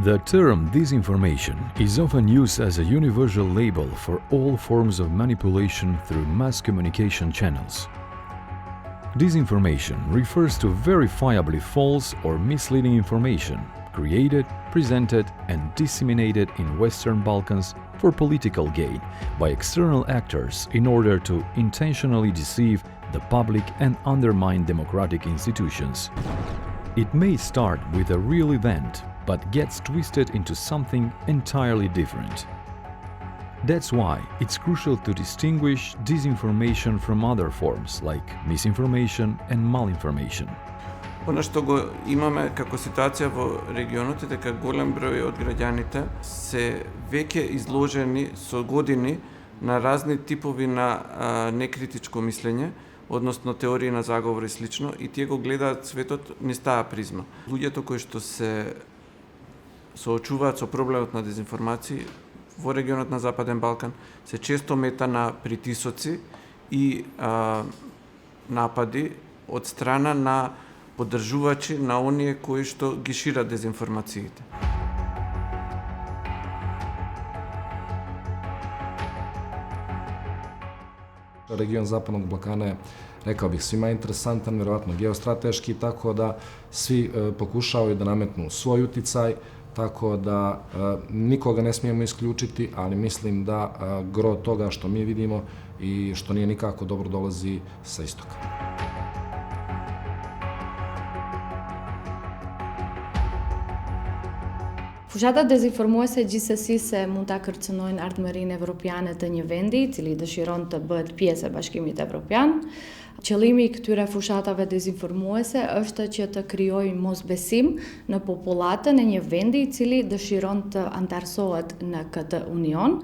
The term disinformation is often used as a universal label for all forms of manipulation through mass communication channels. Disinformation refers to verifiably false or misleading information created, presented, and disseminated in Western Balkans for political gain by external actors in order to intentionally deceive the public and undermine democratic institutions. It may start with a real event, but gets twisted into something entirely different. That's why it's crucial to distinguish disinformation from other forms like misinformation and malinformation. Ono што го имаме како ситуација во регионот е дека голем број од граѓаните се веќе изложени со години на разни типови на некритичко мислење, односно теории на заговор и слично, и тие го гледаат светот низ таа призма. Луѓето кои што се соочуваат со проблемот на дезинформации во регионот на Западен Балкан се често мета на притисоци и напади од страна на поддржувачи на оние кои што ги шират дезинформациите. Region Zapadnog Balkana je, rekao bih, svima interesantan, vjerovatno geostrateški, tako da svi pokušavaju da nametnu svoj uticaj, tako da nikoga ne smijemo isključiti, ali mislim da gro toga što mi vidimo i što nije nikako dobro dolazi sa istoka. Fushatat dezinformuese gjithsesi se mund ta kërcënojnë ardhmërinë evropiane të një vendi, i cili dëshiron të bëhet pjesë e Bashkimit Evropian. Qëllimi i këtyre fushatave dezinformuese është që të krijojnë mosbesim në popullatën e një vendi i cili dëshiron të antarësohet në këtë union.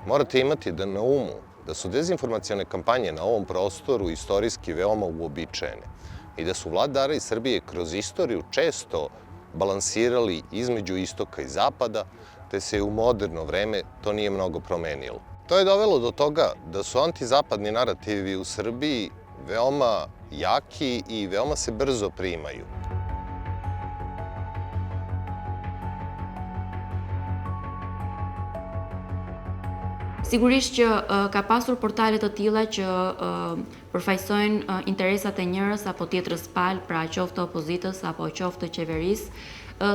Morate imati na umu da su dezinformacione kampanje na ovom prostoru istorijski veoma uobičajene i da su vladari Srbije kroz istoriju često balansirali između istoka i zapada, te se u moderno vreme to nije mnogo promenilo. To je dovelo do toga da su antizapadni narativi u Srbiji veoma jaki i veoma se brzo primaju. Sigurisht që ka pasur portale të tilla që përfaqësojnë interesat e njërës apo tjetrës palë, pra qoftë opozitës apo qoftë qeverisë,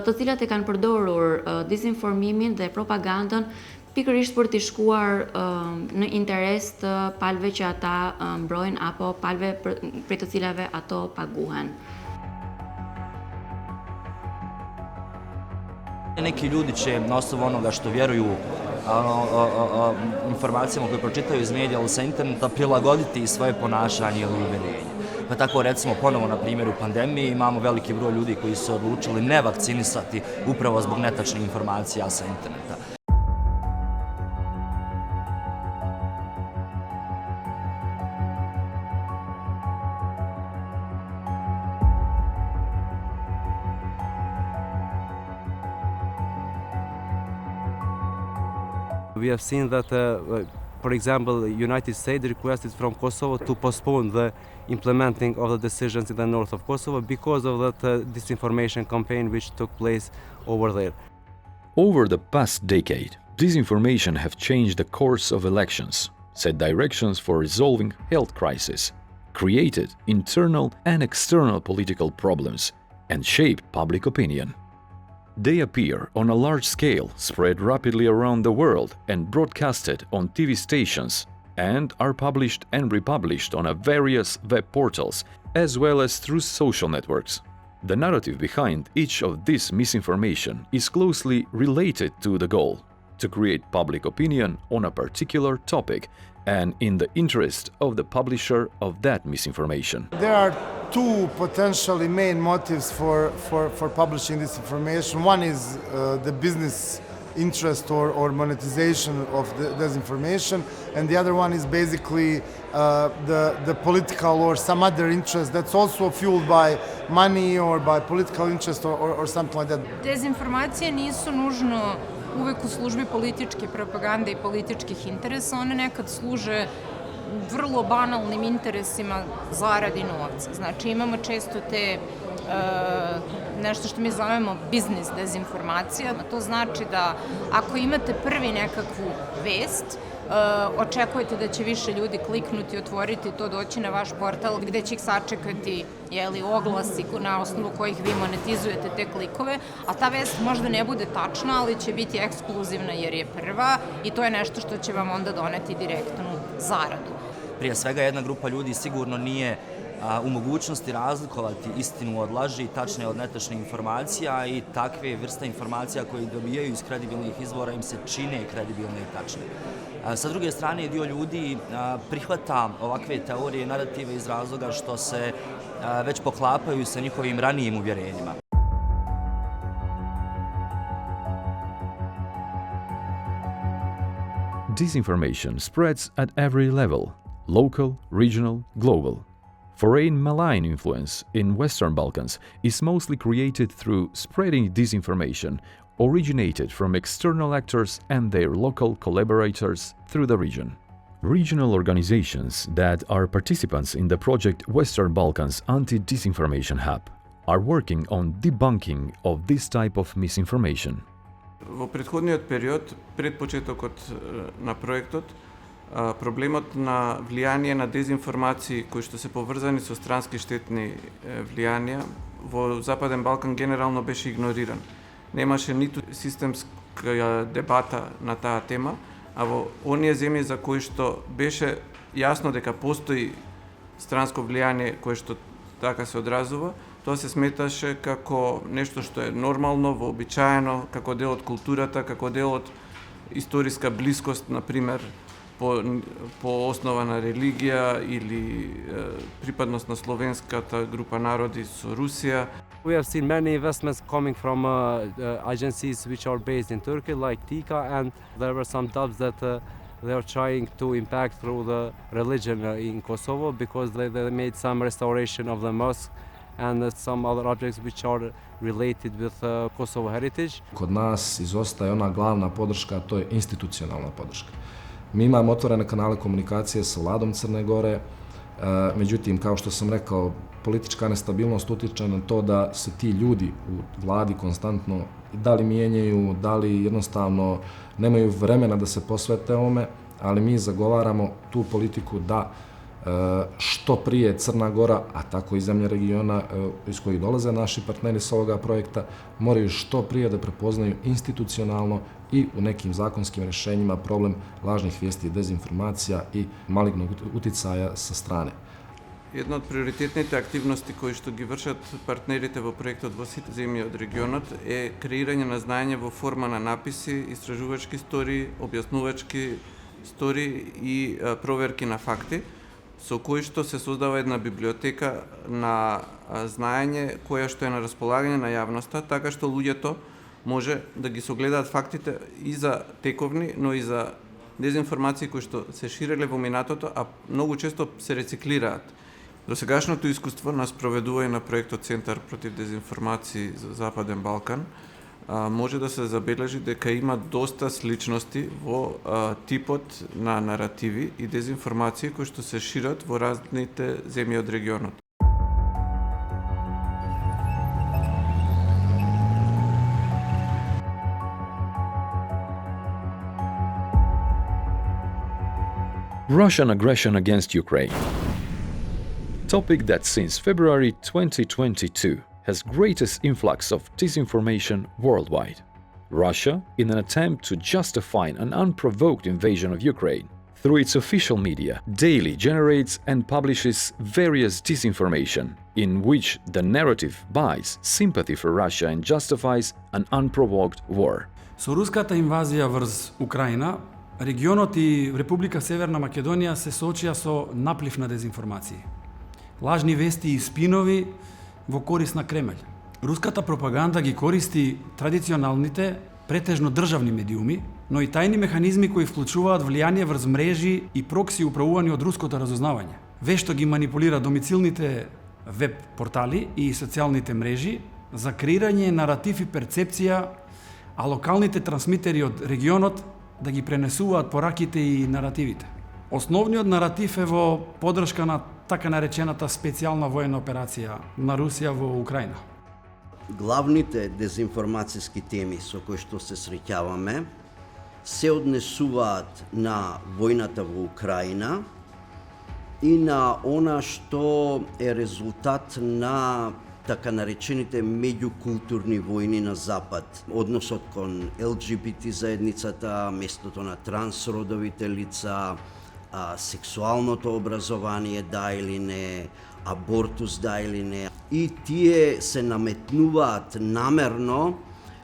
të cilat e kanë përdorur dezinformimin dhe propagandën pikërisht për t'i shkuar në interes të palëve që ata mbrojnë apo palëve për të cilave ato paguhen. Neki ljudi će na osnovu onoga što vjeruju informacijama koje pročitaju iz medija ili sa interneta prilagoditi svoje ponašanje ili uverenje. Pa tako recimo ponovo na primjeru pandemije imamo veliki broj ljudi koji su odlučili ne vakcinisati upravo zbog netačnih informacija sa interneta. We have seen that, for example, the United States requested from Kosovo to postpone the implementing of the decisions in the north of Kosovo because of that disinformation campaign which took place over there. Over the past decade, disinformation have changed the course of elections, set directions for resolving health crises, created internal and external political problems, and shaped public opinion. They appear on a large scale, spread rapidly around the world and broadcasted on TV stations, and are published and republished on various web portals, as well as through social networks. The narrative behind each of this misinformation is closely related to the goal, to create public opinion on a particular topic and in the interest of the publisher of that misinformation. There are two potentially main motives for publishing this information. One is the business interest or monetization of the disinformation, and the other one is basically the political or some other interest that's also fueled by money or by political interest or something like that. Dezinformacije nisu nužno uvek u službi političke propagande i političkih interesa, one nekad služe vrlo banalnim interesima zaradi novca. Znači imamo često te nešto što mi zovemo biznis dezinformacija. To znači da ako imate prvi nekakvu vest, očekujete da će više ljudi kliknuti, otvoriti to, doći na vaš portal gde će ih sačekati oglasi na osnovu kojih vi monetizujete te klikove, a ta vest možda ne bude tačna, ali će biti ekskluzivna jer je prva i to je nešto što će vam onda doneti direktnu zaradu. Prije svega jedna grupa ljudi sigurno nije u mogućnosti razlikovati istinu od laži, tačne od netačne informacija i takve vrste informacija koje dobijaju iz kredibilnih izvora im se čine kredibilne i tačne. Sa druge strane, dio ljudi prihvata ovakve teorije i narative iz razloga što se već poklapaju sa njihovim ranijim uvjerenjima. Disinformation spreads at every level, local, regional, global. Foreign malign influence in Western Balkans is mostly created through spreading disinformation originated from external actors and their local collaborators through the region. Regional organizations that are participants in the project Western Balkans Anti-Disinformation Hub are working on debunking of this type of misinformation. Во претходниот период, пред почетокот на проектот, проблемот на влијание на дезинформации кои што се поврзани со странски штетни влијанија во Западен Балкан генерално беше игнориран. Немаше ниту системска дебата на таа тема, а во оние земји за кои што беше јасно дека постои странско влијание кое што така се одразува, тоа се сметаше како нешто што е нормално, вообичаено, како дел од културата, како дел од историска блискост, например, по основа на религија или припадност на словенската група народи со Русија. We have seen many investments coming from agencies which are based in Turkey, like TIKA, and there were some doubts that they are trying to impact through the religion in Kosovo because they made some restoration of the mosque and some other objects which are related with Kosovo heritage. Kod nas izostaje ona glavna podrška, a to je institucionalna podrška. Mi imamo otvorene kanale komunikacije sa vladom Crne Gore, međutim, kao što sam rekao, politička nestabilnost utiče na to da se ti ljudi u vladi konstantno da li mijenjaju, da li jednostavno nemaju vremena da se posvete ovome, ali mi zagovaramo tu politiku da što prije Crna Gora, a tako i zemlje regiona iz kojih dolaze naši partneri s ovoga projekta, moraju što prije da prepoznaju institucionalno i u nekim zakonskim rješenjima problem lažnih vijesti, dezinformacija i malignog uticaja sa strane. Една од приоритетните активности кои што ги вршат партнерите во проектот во сите земји од регионот е креирање на знаење во форма на написи, истражувачки истории, објаснувачки истории и проверки на факти, со кои што се создава една библиотека на знаење која што е на располагање на јавноста, така што луѓето може да ги согледаат фактите и за тековни, но и за дезинформации кои што се ширеле во минатото, а многу често се рециклираат. Досегашното искуство на спроведување на проектот Центар против дезинформации за Западен Балкан може да се забележи дека има доста сличности во типот на наративи и дезинформации кои што се шират во разните земји од регионот. Russian aggression against Ukraine. Topic that since February 2022 has greatest influx of disinformation worldwide. Russia, in an attempt to justify an unprovoked invasion of Ukraine, through its official media, daily generates and publishes various disinformation in which the narrative buys sympathy for Russia and justifies an unprovoked war. Со руската инвазија врз Украина, регионот и Република Северна Македонија се соочија со наплив на дезинформации. Лажни вести и спинови во корист на Кремљ. Руската пропаганда ги користи традиционалните, претежно државни медиуми, но и тајни механизми кои вклучуваат влијание врз мрежи и прокси управувани од руското разузнавање. Вешто ги манипулира домицилните веб портали и социјалните мрежи за креирање наратив и перцепција, а локалните трансмитери од регионот да ги пренесуваат пораките и наративите. Основниот наратив е во поддршка на така наречената специјална воена операција на Русија во Украина. Главните дезинформацијски теми со кои што се среќаваме се однесуваат на војната во Украина и на она што е резултат на така наречените меѓукултурни војни на Запад, односот кон ЛГБТ заедницата, местото на трансродовите лица, сексуалното образование да или не, абортус да или не. И тие се наметнуваат намерно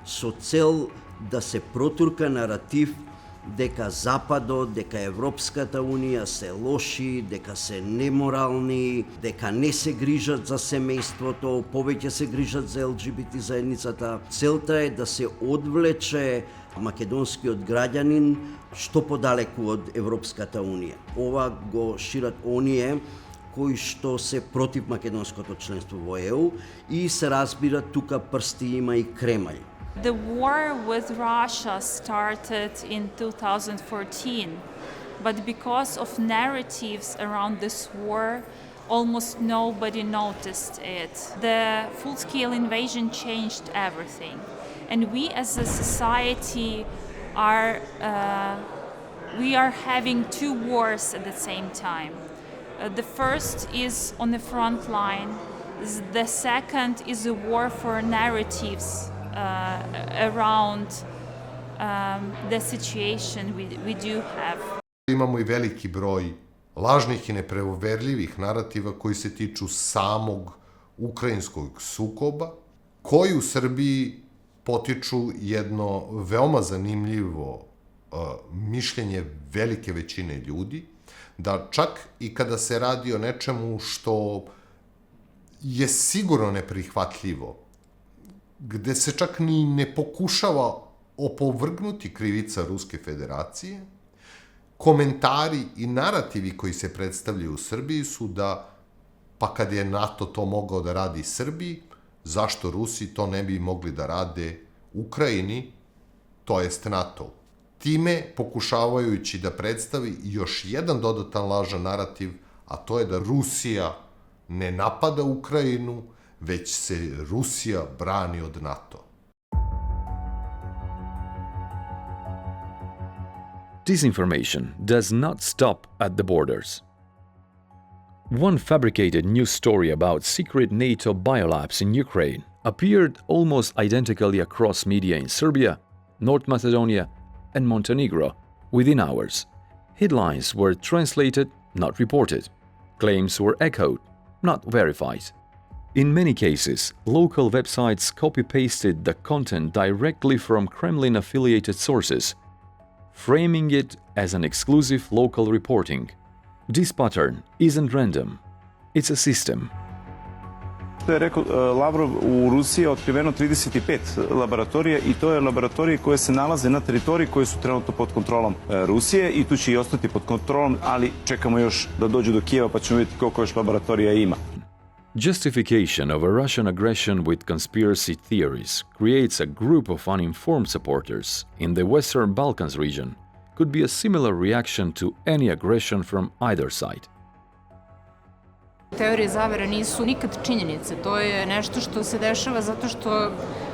со цел да се протурка наратив дека Западот, дека Европската Унија се лоши, дека се неморални, дека не се грижат за семејството, повеќе се грижат за ЛГБТ заедницата. Целта е да се одвлече македонскиот граѓанин што подалеку од Европската Унија. Ова го шират оние кои што се против македонското членство во ЕУ и се разбира тука прсти има и Кремљ. The war with Russia started in 2014, but because of narratives around this war, almost nobody noticed it. The full-scale invasion changed everything. And we as a society are having two wars at the same time. The first is on the front line. The second is a war for narratives around the situation we do have. Imamo i veliki broj lažnih i neproverljivih narativa koji se tiču samog ukrajinskog sukoba, koji u Srbiji potiču jedno veoma zanimljivo mišljenje velike većine ljudi, da čak i kada se radi o nečemu što je sigurno neprihvatljivo, gde se čak ni ne pokušava opovrgnuti krivica Ruske federacije, komentari i narativi koji se predstavljaju u Srbiji su da, pa kad je NATO to mogao da radi Srbiji, zašto Rusi to ne bi mogli da rade Ukrajini, to jest NATO. Time pokušavajući da predstavi još jedan dodatan lažan narativ, a to je da Rusija ne napada Ukrajinu, već se Rusija brani od NATO. Disinformation does not stop at the borders. One fabricated news story about secret NATO biolabs in Ukraine appeared almost identically across media in Serbia, North Macedonia, and Montenegro within hours. Headlines were translated, not reported. Claims were echoed, not verified. In many cases, local websites copy-pasted the content directly from Kremlin-affiliated sources, framing it as an exclusive local reporting. This pattern isn't random, it's a system. Što je rekao Lavrov, u Rusiji je otkriveno 35 laboratorija i to je laboratorije koje se nalaze na teritoriji koje su trenutno pod kontrolom Rusije i tu će i ostati pod kontrolom, ali čekamo još da dođu do Kijeva pa ćemo vidjeti koliko još laboratorija ima. Justification of a Russian aggression with conspiracy theories creates a group of uninformed supporters in the Western Balkans region could be a similar reaction to any aggression from either side. Teorije zavere nisu nikad činjenice, to je nešto što se dešava zato što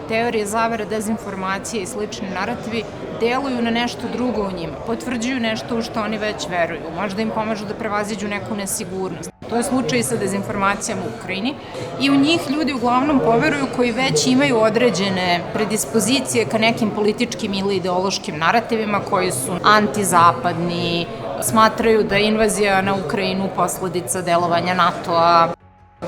teorije zavere, dezinformacije i slični narativi deluju na nešto drugo u njima, potvrđuju nešto u što oni već veruju, možda im pomažu da prevaziđu neku nesigurnost. To je slučaj i sa dezinformacijama u Ukrajini i u njih ljudi uglavnom poveruju koji već imaju određene predispozicije ka nekim političkim ili ideološkim narativima koji su antizapadni, smatraju da je invazija na Ukrajinu posledica delovanja NATO-a.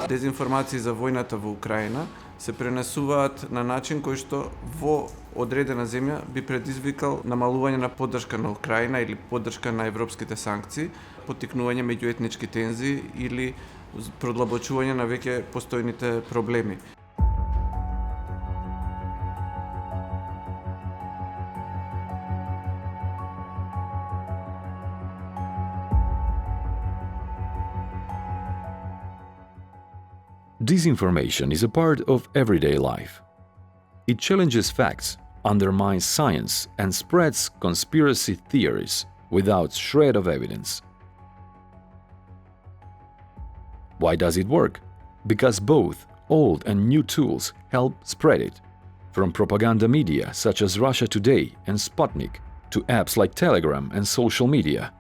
Dezinformации за војната во Украина се пренесуваат на начин кој што во одредена земја би предизвикал намалување на поддршка на Украина или поддршка на европските санкции, поттикнување меѓуетнички тензии или продлабочување на веќе постојните проблеми. Disinformation is a part of everyday life. It challenges facts, undermines science, and spreads conspiracy theories without shred of evidence. Why does it work? Because both old and new tools help spread it. From propaganda media such as Russia Today and Sputnik to apps like Telegram and social media,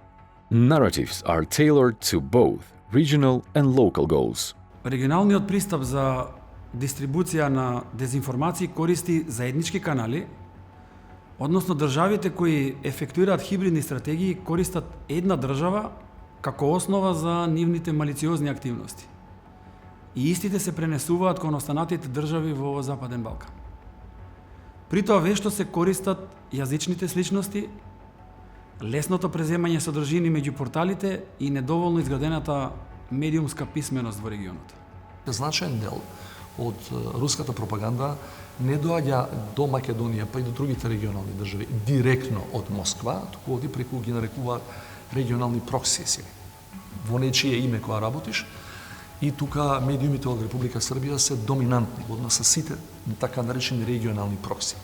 narratives are tailored to both regional and local goals. Регионалниот пристап за дистрибуција на дезинформации користи заеднички канали, односно државите кои ефектуираат хибридни стратегии користат една држава како основа за нивните малициозни активности. И истите се пренесуваат кон останатите држави во Западен Балкан. При тоа вешто се користат јазичните сличности, лесното преземање содржини меѓу порталите и недоволно изградената медиумска писменост во регионот. Значаен дел од руската пропаганда не доаѓа до Македонија, па и до другите регионални држави директно од Москва, туку оди преку ги нарекуваат регионални прокси сили. Во нечие име кога работиш, и тука медиумите од Република Србија се доминантни во однос со сите така наречени регионални прокси.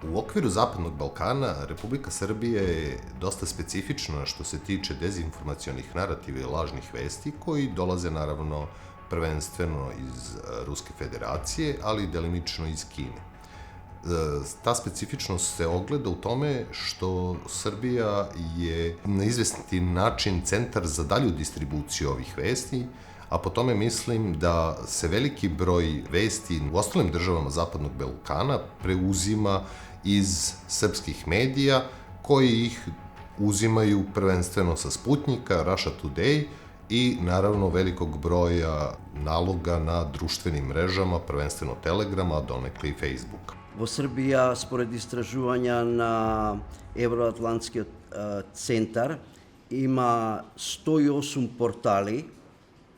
U okviru Zapadnog Balkana, Republika Srbija je dosta specifična što se tiče dezinformacionih narativa i lažnih vesti koji dolaze naravno prvenstveno iz Ruske federacije, ali i delimično iz Kine. Ta specifičnost se ogleda u tome što Srbija je na izvesni način centar za dalju distribuciju ovih vesti, a po tome mislim da se veliki broj vesti u ostalim državama Zapadnog Balkana preuzima iz srpskih medija, koji ih uzimaju prvenstveno sa Sputnika, Russia Today i naravno velikog broja naloga na društvenim mrežama, prvenstveno Telegrama, donekle i Facebooka. Во Србија, според истражувања на Евроатлантскиот центар, има 108 портали,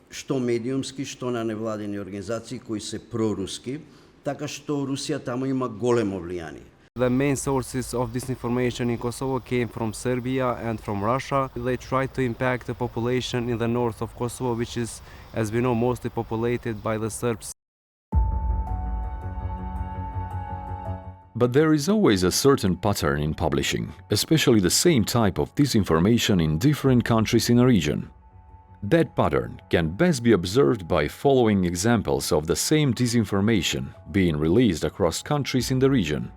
што медиумски, што на невладени организации кои се проруски, така што Русија таму има големо влијание. The main sources of disinformation in Kosovo came from Serbia and from Russia. They tried to impact the population in the north of Kosovo, which is, as we know, mostly populated by the Serbs. But there is always a certain pattern in publishing, especially the same type of disinformation in different countries in a region. That pattern can best be observed by following examples of the same disinformation being released across countries in the region.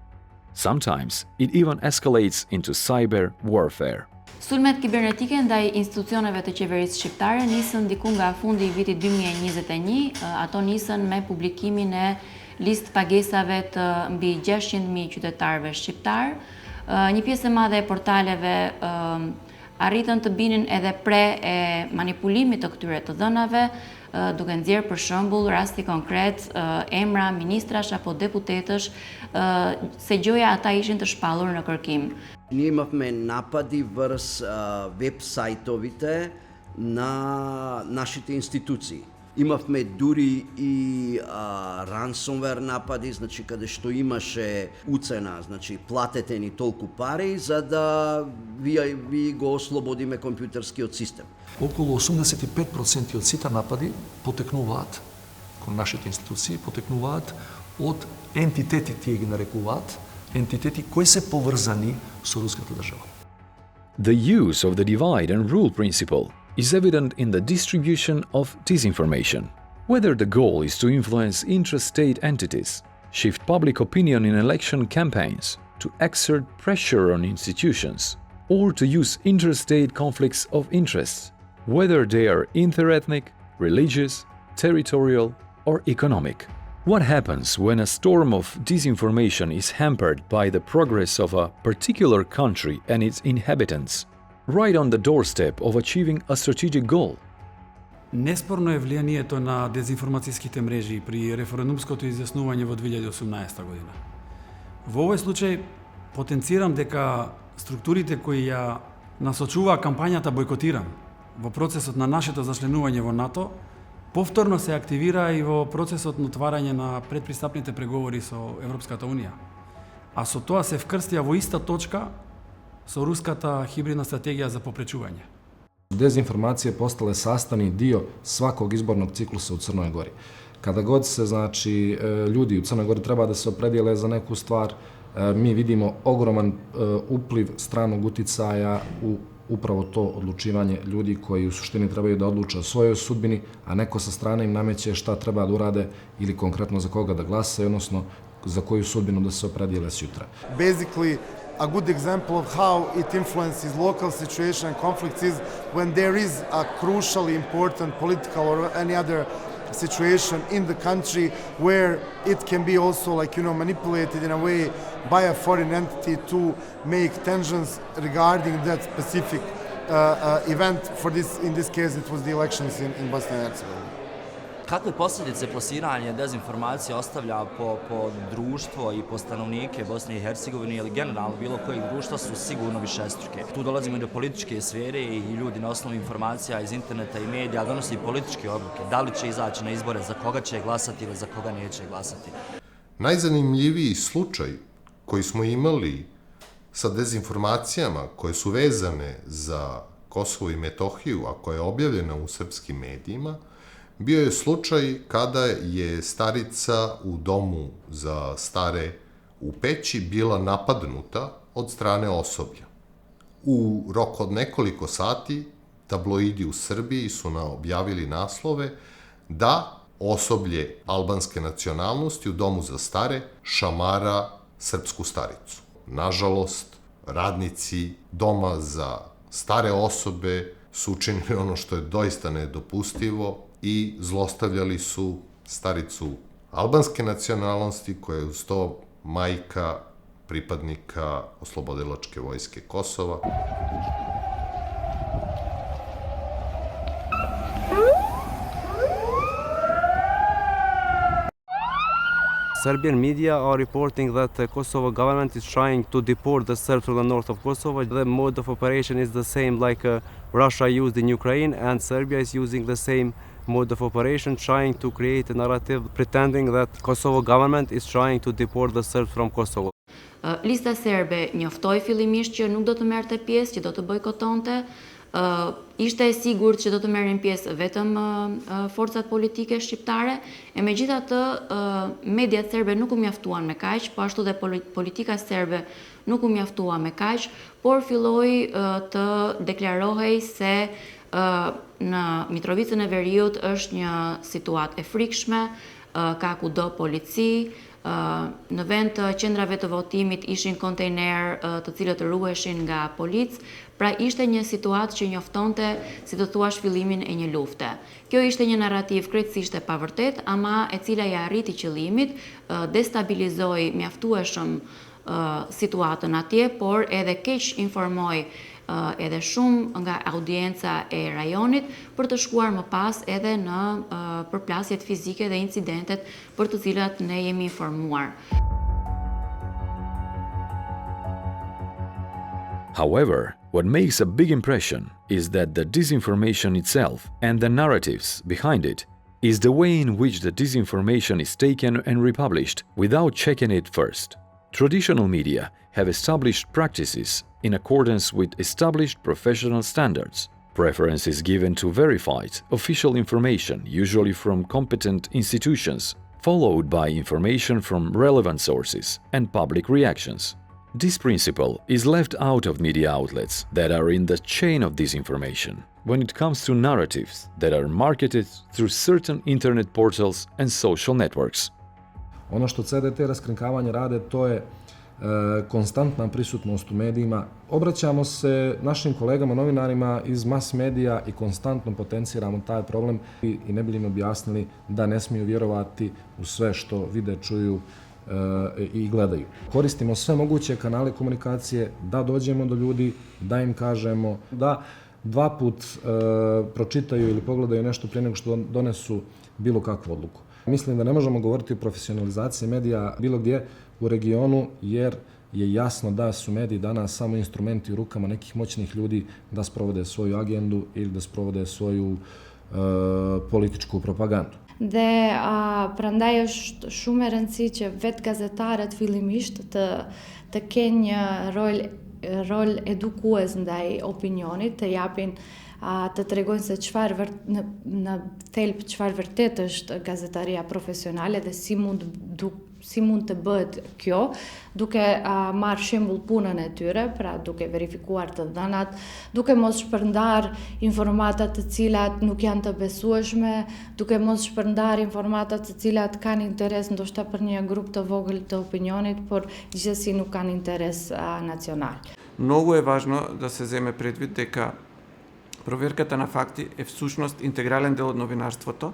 Sometimes it even escalates into cyber warfare. Sulmet kibernetike ndaj institucioneve të qeverisë shqiptare nisën diku nga fundi i vitit 2021, ato nisën me publikimin e listë pagesave të mbi 600.000 qytetarëve shqiptar. Një pjesë e madhe e portaleve arritën të binin edhe pre e manipulimit të këtyre të dhënave, duke nxjerrë për shembull rasti konkret emra ministrash apo deputetësh, se gjoja ata ishin të shpallur në kërkim. Ние имавме напади врз веб-сајтовите на нашите институции. Имавме дури и ransomware напади, значи каде што имаше уцена, значи платете ни толку пари за да ви го ослободиме компјутерскиот систем. Околу 85% од сите напади потекнуваат кон нашите институции, потекнуваат од ентитети, тие ги нарекуваат, ентитети кои се поврзани со руската држава. The use of the divide and rule principle is evident in the distribution of disinformation. Whether the goal is to influence intrastate entities, shift public opinion in election campaigns, to exert pressure on institutions, or to use interstate conflicts of interests, whether they are interethnic, religious, territorial, or economic. What happens when a storm of disinformation is hampered by the progress of a particular country and its inhabitants, right on the doorstep of achieving a strategic goal? Неспорно е влијанието на дезинформацијските мрежи при референдумското изјаснување во 2018 година. Во овој случај потенцирам дека структурите кои ја насочуваа кампањата Бојкотирам во процесот на нашето зачленување во НАТО повторно се активира и во процесот на отварање на предпристапните преговори со Европската Унија. А со тоа се вкрстија во иста точка со руската хибридна стратегија за попречување. Dezinformacije postale sastavni dio svakog izbornog ciklusa u Crnoj Gori. Kada god se, znači, ljudi u Crnoj Gori treba da se opredijele za neku stvar, mi vidimo ogroman upliv stranog uticaja u upravo to odlučivanje ljudi koji u suštini trebaju da odluče o svojoj sudbini, a neko sa strane im nameće šta treba da urade ili konkretno za koga da glasaju, odnosno za koju sudbinu da se opredijele sutra. Basically, a good example of how it influences local situation and conflicts is when there is a crucially important political or any other situation in the country where it can be also manipulated in a way by a foreign entity to make tensions regarding that specific event. In this case, it was the elections in Bosnia and Hercegovina. Kakve posljedice plasiranje dezinformacije ostavlja po društvo i po stanovnike Bosne i Hercegovine ili generalno bilo kojeg društva su sigurno višestruke. Tu dolazimo i do političke sfere i ljudi na osnovu informacija iz interneta i medija donosi političke odluke. Da li će izaći na izbore, za koga će glasati ili za koga neće glasati. Najzanimljiviji slučaj koji smo imali sa dezinformacijama koje su vezane za Kosovo i Metohiju, a koja je objavljena u srpskim medijima, bio je slučaj kada je starica u domu za stare u Peći bila napadnuta od strane osoblja. U roku od nekoliko sati tabloidi u Srbiji su objavili naslove da osoblje albanske nacionalnosti u domu za stare šamara srpsku staricu. Nažalost, radnici doma za stare osobe su učinili ono što je doista nedopustivo i zlostavljali su staricu albanske nacionalnosti koja je uz to majka pripadnika oslobodilačke vojske Kosova. Serbian media are reporting that the Kosovo government is trying to deport the Serbs from the north of Kosovo. The mode of operation is the same like Russia used in Ukraine, and Serbia is using the same mode of operation, trying to create a narrative pretending that Kosovo government is trying to deport the Serbs from Kosovo. Lista serbe njoftoi fillimisht që nuk do të merrte pjesë, që do të bojkotonte. Ishte e sigurt që do të merrin pjesë vetëm forcat politike shqiptare, e megjithatë mediat serbe nuk u mjaftuan me kaq, po ashtu dhe politika serbe nuk u mjaftua me kaq, por filloi të deklarohej se në Mitrovicën e Veriut është një situatë e frikshme, ka kudo polici, në vend të qendrave të votimit ishin kontejner të cilët ruheshin nga policë, pra ishte një situatë që njoftonte, si të thuash, fillimin e një lufte. Kjo ishte një narrativ krejtësisht e pavërtet, ama e cila ja arriti qëllimit, destabilizoi mjaftueshëm situatën atje, por edhe keq informoi edhe shumë nga audienca e rajonit për të shkuar më pas edhe në përplasjet fizike dhe incidentet për të cilat ne jemi informuar. However, what makes a big impression is that the disinformation itself and the narratives behind it is the way in which the disinformation is taken and republished without checking it first. Traditional media have established practices in accordance with established professional standards. Preference is given to verified, official information, usually from competent institutions, followed by information from relevant sources and public reactions. This principle is left out of media outlets that are in the chain of disinformation when it comes to narratives that are marketed through certain internet portals and social networks. Ono što CDT raskrinkavanje rade, to je konstantna prisutnost u medijima. Obraćamo se našim kolegama, novinarima iz mas medija i konstantno potenciramo taj problem i ne bi im objasnili da ne smiju vjerovati u sve što vide, čuju i gledaju. Koristimo sve moguće kanale komunikacije da dođemo do ljudi, da im kažemo da dva put pročitaju ili pogledaju nešto prije nego što donesu bilo kakvu odluku. Mislim da ne možemo govoriti o profesionalizaciji medija bilo gdje u regionu, jer je jasno da su mediji danas samo instrumenti u rukama nekih moćnih ljudi da sprovode svoju agendu ili da sprovode svoju političku propagandu. Dhe prandaj është shumë e rëndësishme që vetë gazetarët fillimisht të kenë një rol edukues ndaj opinionit, të japin të tregojnë se në thelb çfarë vërtet është gazetaria profesionale dhe si mund si mund të bëhet kjo, duke marrë shembull punën e tyre, pra duke verifikuar të dhënat, duke mos shpërndar informata të cilat nuk janë të besueshme, duke mos shpërndar informata të cilat kanë interes ndoshta për një grup të vogël të opinionit, por gjithsesi nuk kanë interes nacional. Много е важно да се земе предвид дека проверката на факти е всушност интегрален дел од новинарството,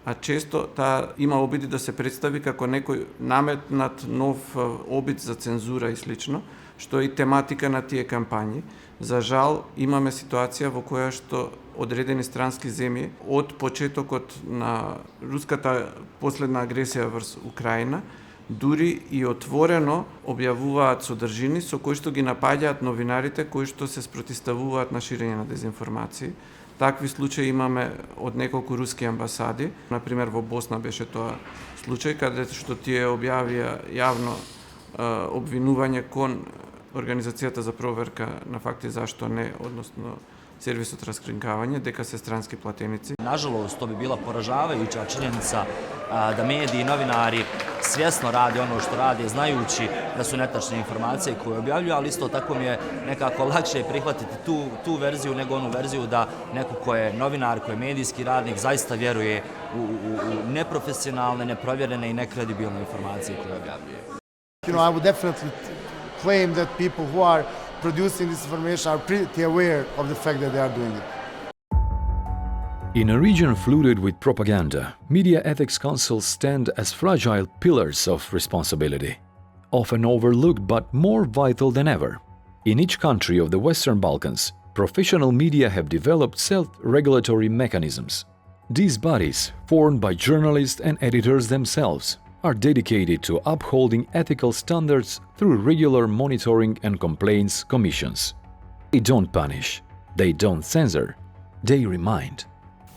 а често таа има обиди да се представи како некој наметнат нов обид за цензура и слично, што е и тематика на тие кампањи. За жал, имаме ситуација во која што одредени странски земји од почетокот на руската последна агресија врз Украина дури и отворено објавуваат содржини со кои што ги напаѓаат новинарите кои што се спротивставуваат на ширење на дезинформации. Такви случаи имаме од неколку руски амбасади, например во Босна беше тоа случај каде што тие објавија јавно обвинување кон Организацијата за проверка на факти зашто не, односно сервисот раскринкавање, дека се странски платеници. Nažalost, to bi bila poražavajuća činjenica da mediji i novinari svjesno rade ono što rade, znajući da su netačne informacije koje objavljuju, ali isto tako mi je nekako lakše prihvatiti tu verziju nego onu verziju da neko ko je novinar, ko je medijski radnik, zaista vjeruje u neprofesionalne, neprovjerene i nekredibilne informacije koje objavljuje. I would definitely claim that people who are producing this information are pretty aware of the fact that they are doing it. In a region flooded with propaganda, media ethics councils stand as fragile pillars of responsibility, often overlooked but more vital than ever. In each country of the Western Balkans, professional media have developed self-regulatory mechanisms. These bodies, formed by journalists and editors themselves, are dedicated to upholding ethical standards through regular monitoring and complaints commissions. They don't punish, they don't censor, they remind.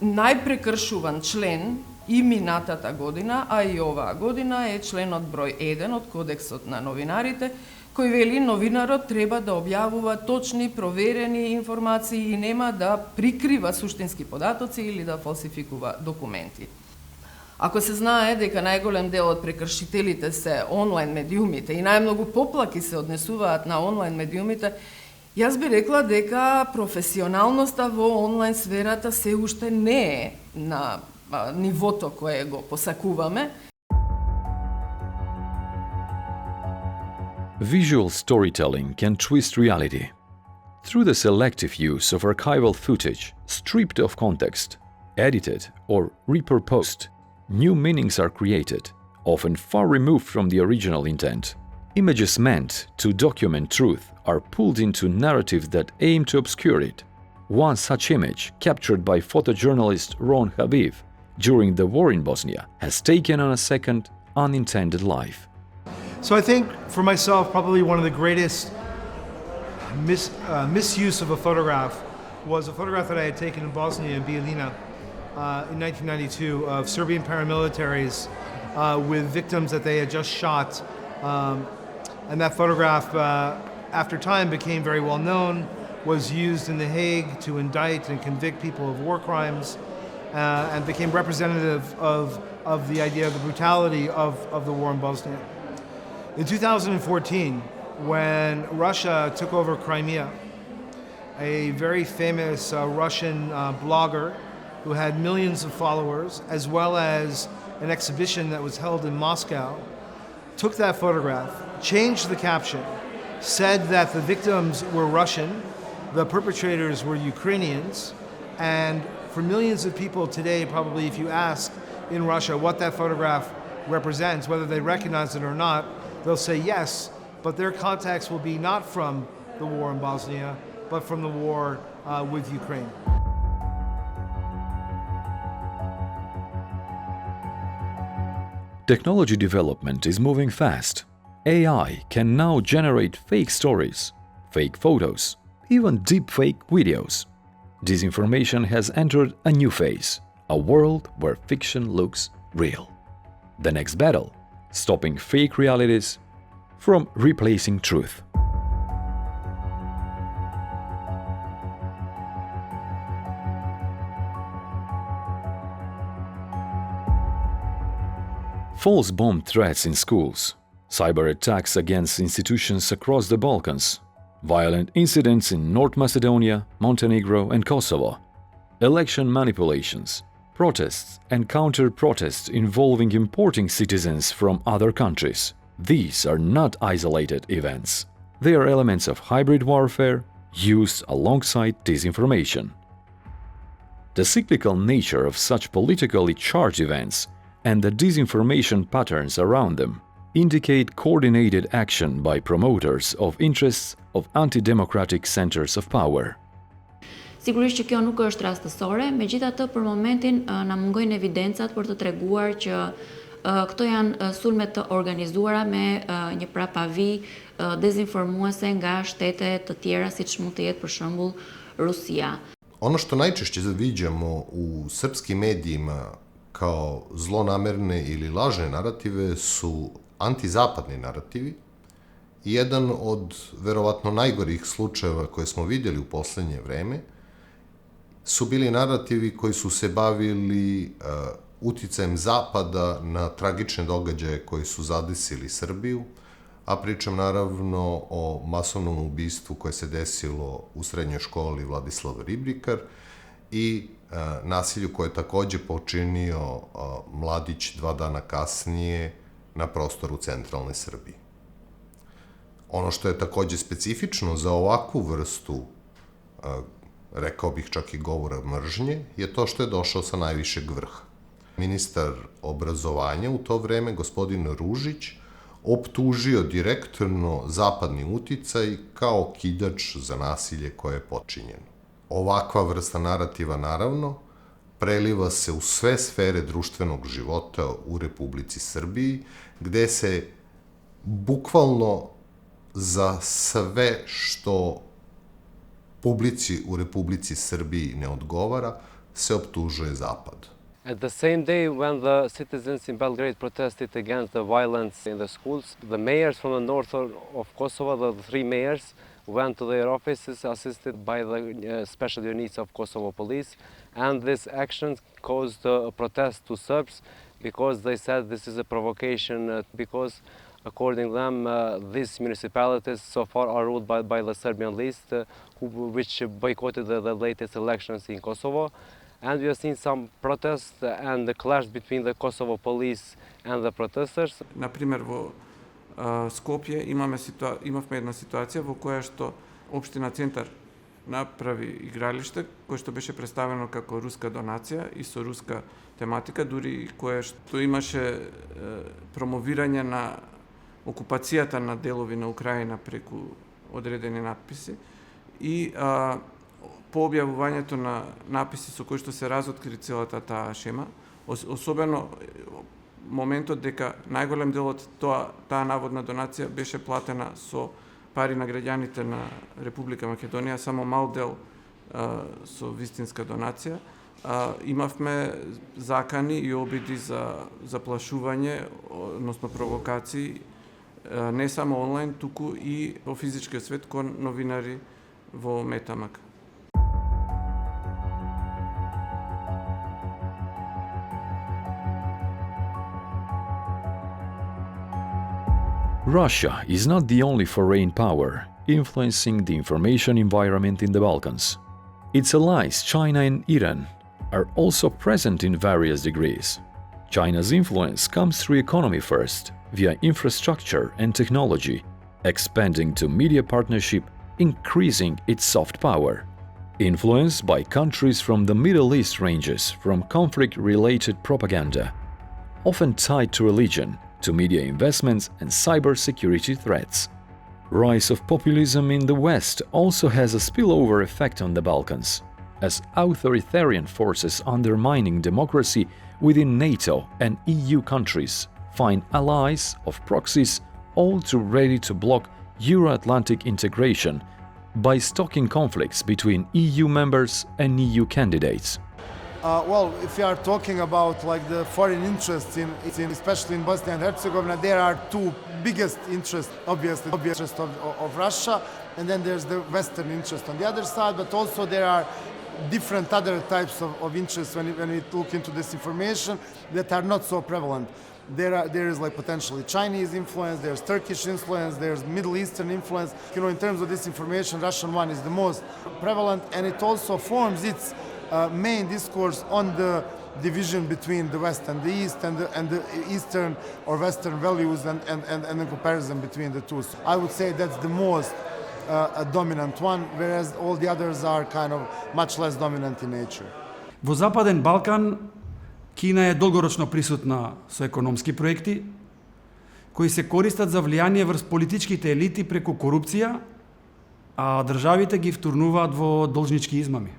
Најпрекршуван член и минатата година, а и оваа година е членот број 1 од Кодексот на новинарите, кој вели новинарот треба да објавува точни, проверени информации и нема да прикрива суштински податоци или да фалсификува документи. Ако се знае дека најголем дел од прекршителите се онлайн медиумите и најмногу поплаки се однесуваат на онлайн медиумите, јас би рекла дека професионалноста во онлайн сферата се уште не е на нивото кое го посакуваме. Visual storytelling can twist reality. Through the selective use of archival footage, stripped of context, edited or repurposed, new meanings are created, often far removed from the original intent. Images meant to document truth are pulled into narratives that aim to obscure it. One such image, captured by photojournalist Ron Habib during the war in Bosnia, has taken on a second, unintended life. So I think, for myself, probably one of the greatest misuse of a photograph was a photograph that I had taken in Bosnia and Bijeljina in 1992 of Serbian paramilitaries with victims that they had just shot. And that photograph, after time, became very well known, was used in The Hague to indict and convict people of war crimes, and became representative of the idea of the brutality of the war in Bosnia. In 2014, when Russia took over Crimea, a very famous Russian blogger who had millions of followers, as well as an exhibition that was held in Moscow, took that photograph, changed the caption, said that the victims were Russian, the perpetrators were Ukrainians, and for millions of people today, probably if you ask in Russia what that photograph represents, whether they recognize it or not, they'll say yes, but their contacts will be not from the war in Bosnia, but from the war with Ukraine. Technology development is moving fast. AI can now generate fake stories, fake photos, even deepfake videos. Disinformation has entered a new phase, a world where fiction looks real. The next battle, stopping fake realities from replacing truth. false bomb threats in schools, cyber attacks against institutions across the Balkans, violent incidents in North Macedonia, Montenegro and Kosovo, election manipulations, protests and counter-protests involving importing citizens from other countries. These are not isolated events. They are elements of hybrid warfare used alongside disinformation. The cyclical nature of such politically charged events and the disinformation patterns around them indicate coordinated action by promoters of interests of anti-democratic centers of power. Sigurisht që kjo nuk është rastësore, megjithatë për momentin na mungojnë evidencat për të treguar që këto janë sulme të organizuara me një prapavi dezinformuese nga shtete të tjera siç mund të jetë për shembull Rusia. Ono što najčešće viđamo u srpskim medijima kao zlonamerne ili lažne narative su antizapadni narativi. Jedan od verovatno najgorih slučajeva koje smo vidjeli u poslednje vreme su bili narativi koji su se bavili uticajem Zapada na tragične događaje koji su zadesili Srbiju, a pričam naravno o masovnom ubistvu koje se desilo u srednjoj školi Vladislav Ribnikar i nasilju koje je takođe počinio mladić 2 dana kasnije na prostoru centralne Srbije. Ono što je takođe specifično za ovakvu vrstu, rekao bih čak i govora mržnje, je to što je došao sa najvišeg vrha. Ministar obrazovanja u to vreme, gospodin Ružić, optužio direktno zapadni uticaj kao kidač za nasilje koje je počinjeno. Ovakva vrsta narativa, naravno, preliva se u sve sfere društvenog života u Republici Srbiji, gde se bukvalno za sve što publici u Republici Srbiji ne odgovara, se optužuje Zapad. At the same day, when the citizens in Belgrade protested against the violence in the schools, the mayors from the north of Kosovo, the 3 mayors, went to their offices assisted by the special units of Kosovo police, and this action caused a protest to Serbs because they said this is a provocation because according to them, these municipalities so far are ruled by the Serbian list, which boycotted the latest elections in Kosovo. And we have seen some protests and the clash between the Kosovo police and the protesters. Например, во Скопје имавме една ситуација во која што општина Центар направи игралиште кое што беше представено како руска донација и со руска тематика, дури кое што имаше промовирање на окупацијата на делови на Украина преку одредени надписи и по објавувањето на написи со кои што се разоткри целата таа шема, особено моментот дека најголем дел од таа наводна донација беше платена со пари на граѓаните на Република Македонија, само мал дел со вистинска донација. Имавме закани и обиди за заплашување, односно провокации, не само онлайн, туку и во физичкиот свет кон новинари во Метамак. Russia is not the only foreign power influencing the information environment in the Balkans. Its allies, China and Iran, are also present in various degrees. China's influence comes through economy first, via infrastructure and technology, expanding to media partnership, increasing its soft power. Influenced by countries from the Middle East ranges from conflict-related propaganda, often tied to religion, to media investments and cybersecurity threats. Rise of populism in the West also has a spillover effect on the Balkans, as authoritarian forces undermining democracy within NATO and EU countries find allies of proxies all too ready to block Euro-Atlantic integration by stoking conflicts between EU members and EU candidates. Well, if you are talking about like the foreign interests especially in Bosnia and Herzegovina, there are 2 biggest interests, obviously interest of Russia, and then there's the Western interest on the other side, but also there are different other types of interests when we look into disinformation that are not so prevalent. There is like potentially Chinese influence, there's Turkish influence, there's Middle Eastern influence. In terms of disinformation, Russian one is the most prevalent, and it also forms its main discourse on the division between the West and the East, and the Eastern or Western values, and the comparison between the two. So I would say that's the most dominant one, whereas all the others are kind of much less dominant in nature. Во Западен Балкан, Кина е долгорочно присутна со економски проекти, кои се користат за влијание врз политичките елити преку корупција, а државите ги втурнуваат во должнички измами.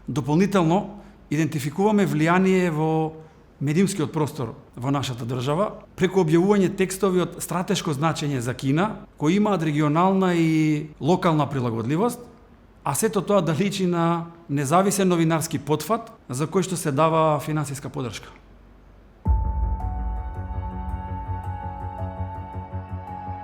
Дополнително, идентификуваме влијание во медиумскиот простор во нашата држава, преку објавување текстови од стратешко значење за Кина, кои имаат регионална и локална прилагодливост, а сето тоа да личи на независен новинарски потфат, за кој што се дава финансиска поддршка.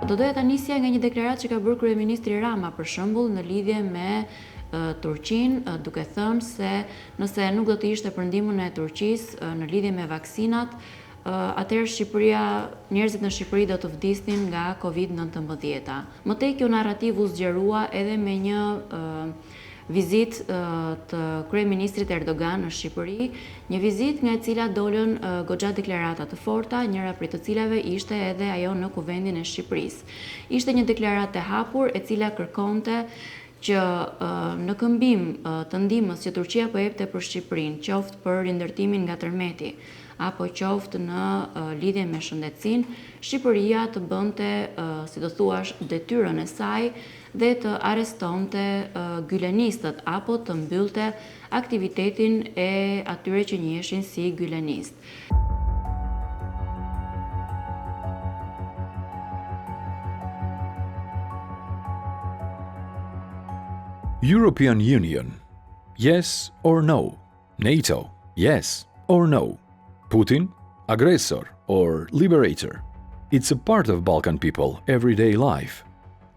Do doja ta nisja nga një deklaratë që ka bërë kryeministri Rama, për shembull, në lidhje me Turqinë, duke thënë se nëse nuk do të ishte përndimën e Turqisë në lidhje me vaksinat, atëherë Shqipëria, njerëzit në Shqipëri do të vdisnin nga COVID-19. Më tej kjo narrativ u zgjerua edhe me një vizitë të kryeministrit Erdogan në Shqipëri, një vizitë nga e cila dolën goxha deklarata të forta, njëra prej të cilave ishte edhe ajo në Kuvendin e Shqipërisë. Ishte një deklaratë e hapur e cila kërkonte që në këmbim të ndihmës që Turqia po jepte për Shqipërinë, qoftë për rindërtimin nga tërmeti, apo qoftë në lidhje me shëndetësinë, Shqipëria të bënte, si do thuash, detyrën e saj dhe të arrestonte gylenistët apo të mbyllte aktivitetin e atyre që njihen si gylenist. European Union, yes or no? NATO, yes or no? Putin, aggressor or liberator? It's a part of Balkan people everyday life.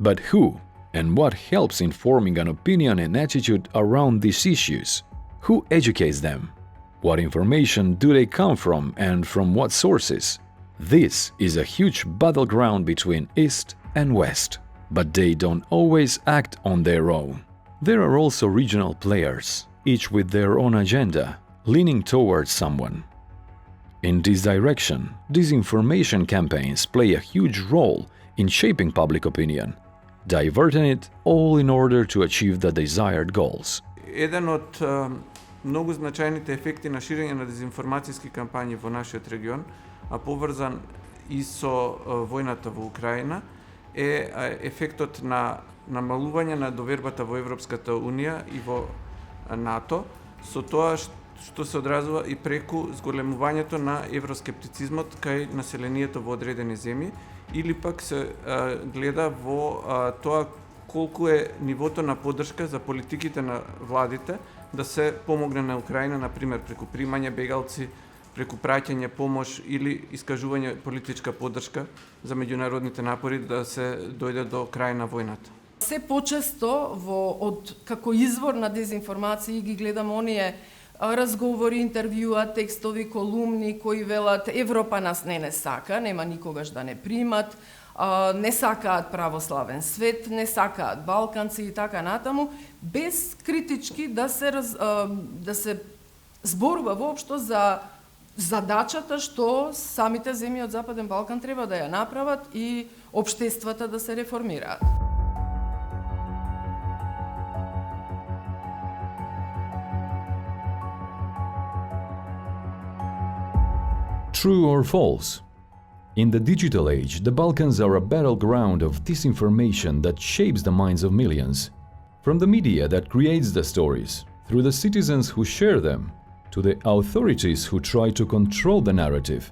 But who and what helps in forming an opinion and attitude around these issues? Who educates them? What information do they come from and from what sources? This is a huge battleground between East and West, but they don't always act on their own. There are also regional players, each with their own agenda, leaning towards someone. In this direction, disinformation campaigns play a huge role in shaping public opinion, diverting it all in order to achieve the desired goals. Еден од многу значајните ефекти на ширење на дезинформацијски кампањи во нашиот регион, а поврзан и со војната во Украина, е ефектот на намалување на довербата во Европската Унија и во НАТО, со тоа што се одразува и преку зголемувањето на евроскептицизмот кај населението во одредени земји, или пак се гледа во тоа колку е нивото на поддршка за политиките на владите да се помогне на Украина, например, преку примање бегалци, преку праќање помош или искажување политичка поддршка за меѓународните напори да се дојде до крај на војната. Се почесто како извор на дезинформации ги гледам оние разговори, интервјуа, текстови, колумни кои велат Европа нас не сака, нема никогаш да не примат, не сакаат православен свет, не сакаат балканци и така натаму, без критички да се зборува воопшто за задачата што самите земји од Западен Балкан треба да ја направат и општествата да се реформираат. True or false? In the digital age, the Balkans are a battleground of disinformation that shapes the minds of millions. From the media that creates the stories, through the citizens who share them, to the authorities who try to control the narrative,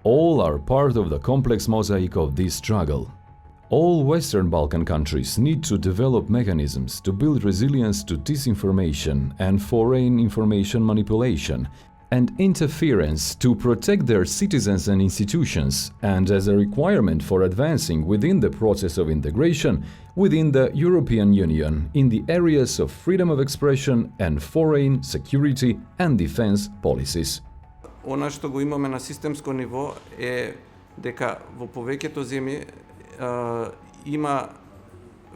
all are part of the complex mosaic of this struggle. All Western Balkan countries need to develop mechanisms to build resilience to disinformation and foreign information manipulation, and interference to protect their citizens and institutions, and as a requirement for advancing within the process of integration within the European Union in the areas of freedom of expression and foreign, security and defense policies. Она што го имаме на системско ниво е дека во повеќето земји има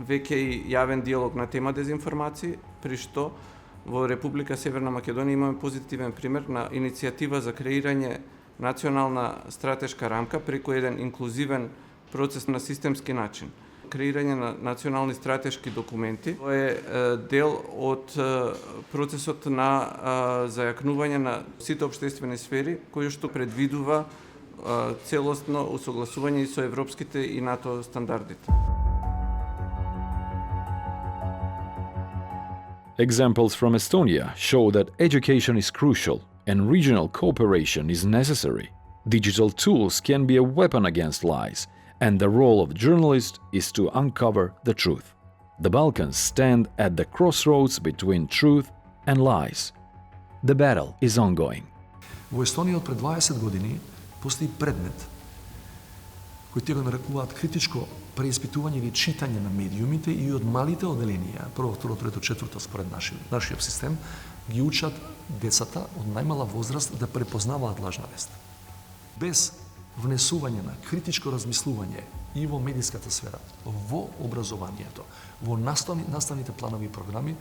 веќе и јавен диалог на тема дезинформации, при што во Република Северна Македонија имаме позитивен пример на иницијатива за креирање национална стратешка рамка преку еден инклузивен процес на системски начин. Креирање на национални стратешки документи е дел од процесот на зајакнување на сите општествени сфери, кој што предвидува целосно усогласување и со европските и НАТО стандардите. Examples from Estonia show that education is crucial and regional cooperation is necessary. Digital tools can be a weapon against lies, and the role of journalists is to uncover the truth. The Balkans stand at the crossroads between truth and lies. The battle is ongoing. Во Естонија од пред 20 години постои предмет кој те го нарекуваат критичко преиспитување или читање на медиумите и од малите оделенија, прво, второ, трето, четврто според нашиот систем, ги учат децата од најмала возраст да препознаваат лажна вест. Без внесување на критичко размислување и во медиската сфера, во образованието, во наставните планови и програми,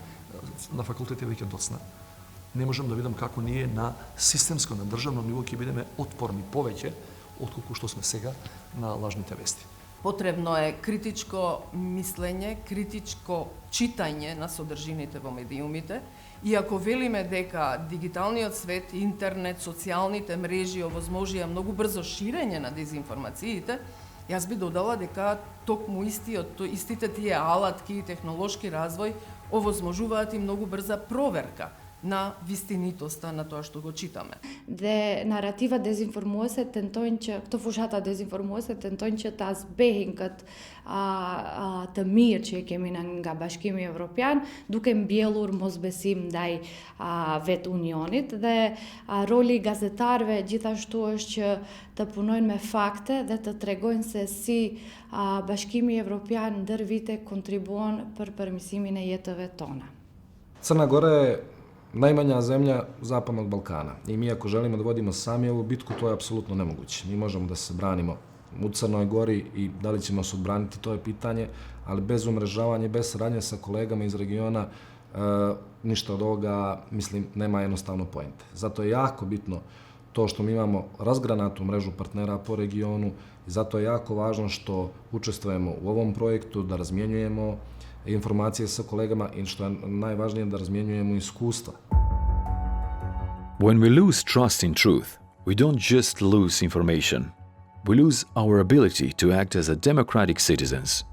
на факултете веќе доцна, не можам да видам како ние на системско, на државно ниво ќе бидеме отпорни повеќе отколку што сме сега на лажните вести. Потребно е критичко мислење, критичко читање на содржините во медиумите, и ако велиме дека дигиталниот свет, интернет, социјалните мрежи овозможија многу брзо ширење на дезинформациите, јас би додала дека токму истите тие алатки и технолошки развој овозможуваат и многу брза проверка на вистинитоста на тоа што го читаме. Dhe narrativa dezinformuese tentojnë që, këto fushata dezinformuese tentojnë që ta zbehin këtë të mirë që kemi nga Bashkimi Evropian, duke mbjellur mosbesim ndaj vetë Unionit, dhe roli i gazetarëve gjithashtu është që të punojnë me fakte dhe të tregojnë se si Bashkimi Evropian ndër vite kontribuon për përmirësimin e jetëve tona. Crna Gora je najmanja zemlja Zapadnog Balkana i mi ako želimo da vodimo sami ovu bitku, to je apsolutno nemoguće. Mi možemo da se branimo u Crnoj Gori i da li ćemo se odbraniti, to je pitanje, ali bez umrežavanja, bez saradnje sa kolegama iz regiona, ništa od ovoga, mislim, nema jednostavno poente. Zato je jako bitno to što mi imamo razgranatu mrežu partnera po regionu i zato je jako važno što učestvujemo u ovom projektu, da razmjenjujemo informacije sa kolegama i što je najvažnije da razmjenjujemo iskustva. When we lose trust in truth, we don't just lose information. We lose our ability to act as a democratic citizens.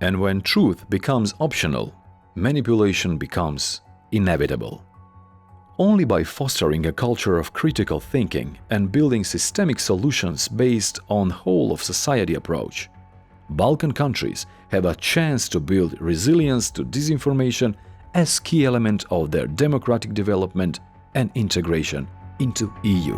And when truth becomes optional, manipulation becomes inevitable. Only by fostering a culture of critical thinking and building systemic solutions based on whole of society approach, Balkan countries have a chance to build resilience to disinformation as key element of their democratic development and integration into EU.